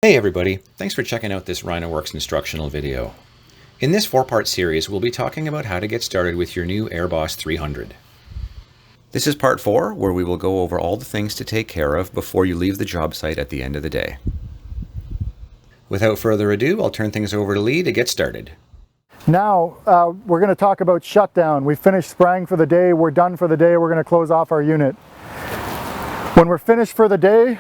Hey everybody, thanks for checking out this RynoWorx instructional video. In this 4-part series, we'll be talking about how to get started with your new AirBoss 300. This is part 4, where we will go over all the things to take care of before you leave the job site at the end of the day. Without further ado, I'll turn things over to Lee to get started. Now, we're going to talk about shutdown. We finished spraying for the day, we're done for the day, we're going to close off our unit. When we're finished for the day,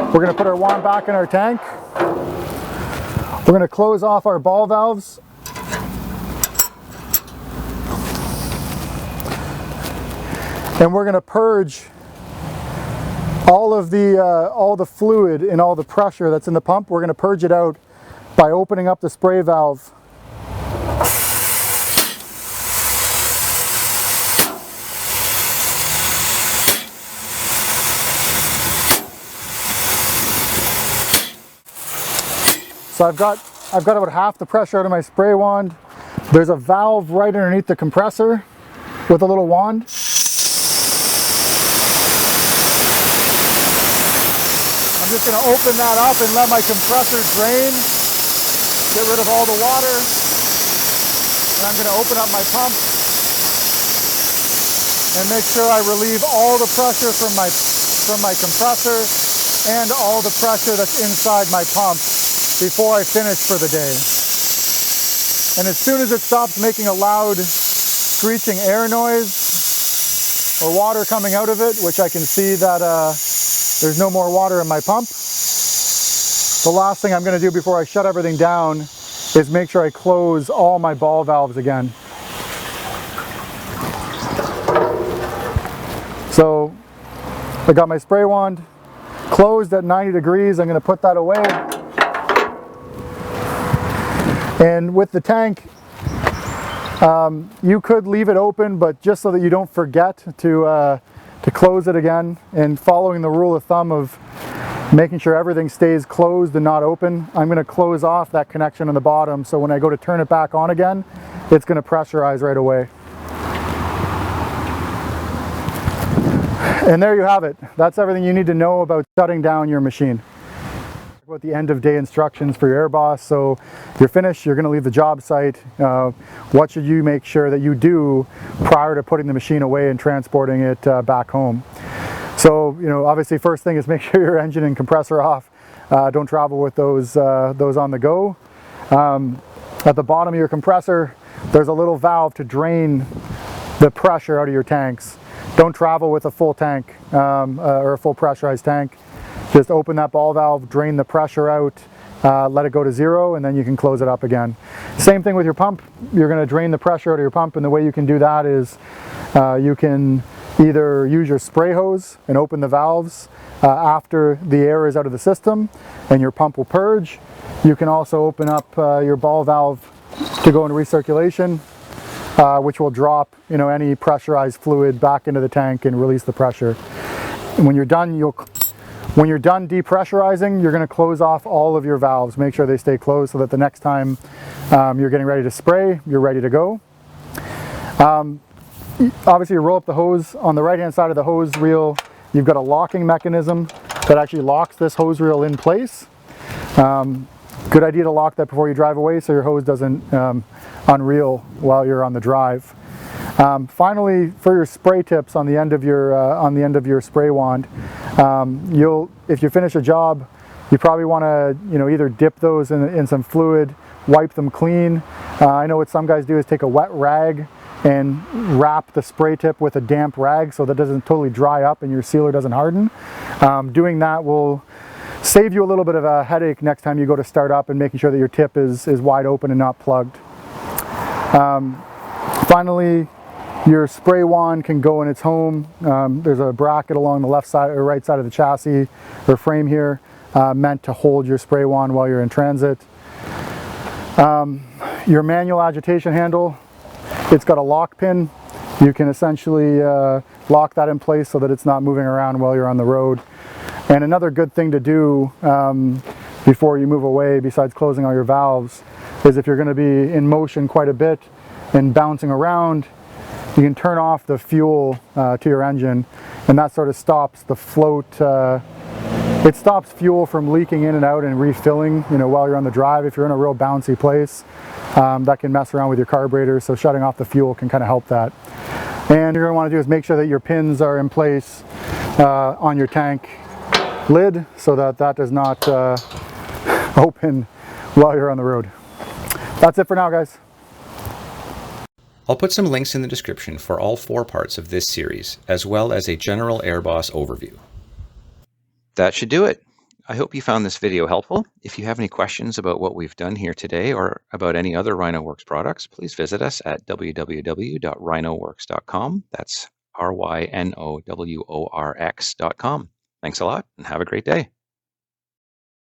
we're going to put our wand back in our tank. We're going to close off our ball valves. And we're going to purge all the fluid and all the pressure that's in the pump. We're going to purge it out by opening up the spray valve. So I've got about half the pressure out of my spray wand. There's a valve right underneath the compressor with a little wand. I'm just going to open that up and let my compressor drain, get rid of all the water. And I'm going to open up my pump and make sure I relieve all the pressure from my compressor and all the pressure that's inside my pump before I finish for the day. And as soon as it stops making a loud screeching air noise or water coming out of it, which I can see that there's no more water in my pump, the last thing I'm going to do before I shut everything down is make sure I close all my ball valves again. So I got my spray wand closed at 90 degrees. I'm going to put that away. And with the tank, you could leave it open, but just so that you don't forget to close it again, and following the rule of thumb of making sure everything stays closed and not open, I'm going to close off that connection on the bottom, so when I go to turn it back on again, it's going to pressurize right away. And there you have it. That's everything you need to know about shutting down your machine. About the end of day instructions for your AirBoss. So you're finished, you're going to leave the job site. What should you make sure that you do prior to putting the machine away and transporting it back home? So, obviously first thing is make sure your engine and compressor off. Don't travel with those on the go. At the bottom of your compressor, there's a little valve to drain the pressure out of your tanks. Don't travel with a full tank or a full pressurized tank. Just open that ball valve, drain the pressure out, let it go to 0, and then you can close it up again. Same thing with your pump. You're going to drain the pressure out of your pump, and the way you can do that is you can either use your spray hose and open the valves after the air is out of the system, and your pump will purge. You can also open up your ball valve to go into recirculation, which will drop any pressurized fluid back into the tank and release the pressure. And when you're done, depressurizing, you're going to close off all of your valves. Make sure they stay closed so that the next time you're getting ready to spray, you're ready to go. Obviously, you roll up the hose. On the right-hand side of the hose reel, you've got a locking mechanism that actually locks this hose reel in place. Good idea to lock that before you drive away so your hose doesn't unreel while you're on the drive. Finally, for your spray tips on the end of your spray wand, if you finish a job, you probably want to either dip those in some fluid, wipe them clean. I know what some guys do is take a wet rag and wrap the spray tip with a damp rag so that it doesn't totally dry up and your sealer doesn't harden. Doing that will save you a little bit of a headache next time you go to start up, and making sure that your tip is wide open and not plugged. Finally, your spray wand can go in its home. There's a bracket along the left side or right side of the chassis or frame here meant to hold your spray wand while you're in transit. Your manual agitation handle, it's got a lock pin. You can essentially lock that in place so that it's not moving around while you're on the road. And another good thing to do before you move away, besides closing all your valves, is if you're going to be in motion quite a bit and bouncing around, you can turn off the fuel to your engine, and that sort of stops the float It stops fuel from leaking in and out and refilling, while you're on the drive. If you're in a real bouncy place, that can mess around with your carburetor, so shutting off the fuel can kind of help that. And you're going to want to do is make sure that your pins are in place on your tank lid so that that does not open while you're on the road. That's it for now, guys. I'll put some links in the description for all 4 parts of this series, as well as a general AirBoss overview. That should do it. I hope you found this video helpful. If you have any questions about what we've done here today or about any other RynoWorx products, please visit us at www.RynoWorx.com. That's RynoWorx.com. Thanks a lot and have a great day.